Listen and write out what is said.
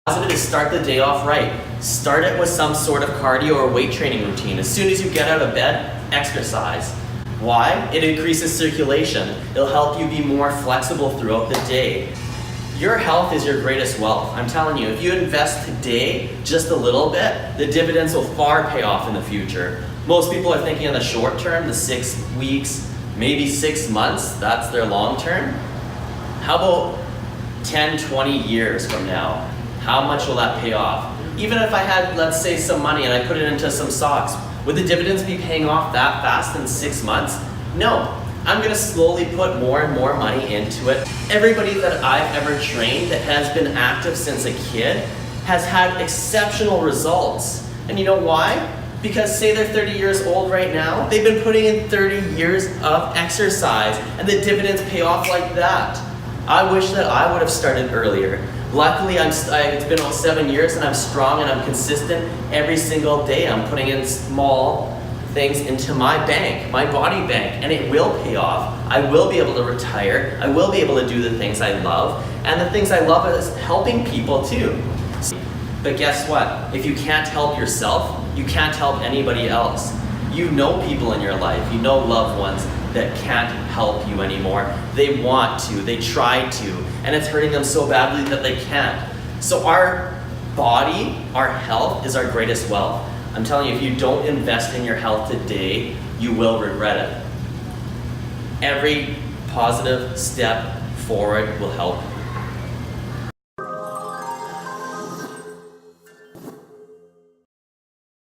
Positive is start the day off right. Start it with some sort of cardio or weight training routine. As soon as you get out of bed, exercise. Why? It increases circulation. It'll help you be more flexible throughout the day. Your health is your greatest wealth. I'm telling you, if you invest today just a little bit, the dividends will far pay off in the future. Most people are thinking in the short term, the 6 weeks, maybe 6 months, that's their long term. How about 10, 20 years from now? How much will that pay off? Even if I had, let's say, some money and I put it into some stocks, would the dividends be paying off that fast in 6 months? No. I'm gonna slowly put more and more money into it. Everybody that I've ever trained that has been active since a kid has had exceptional results. And you know why? Because say they're 30 years old right now, they've been putting in 30 years of exercise and the dividends pay off like that. I wish that I would have started earlier. Luckily, it's been about 7 years and I'm strong and I'm consistent every single day. I'm putting in small things into my bank, my body bank, and it will pay off. I will be able to retire. I will be able to do the things I love. And the things I love is helping people too. But guess what? If you can't help yourself, you can't help anybody else. You know people in your life, you know loved ones that can't help you anymore. They want to, they try to, and it's hurting them so badly that they can't. So our body, our health is our greatest wealth. I'm telling you, if you don't invest in your health today, you will regret it. Every positive step forward will help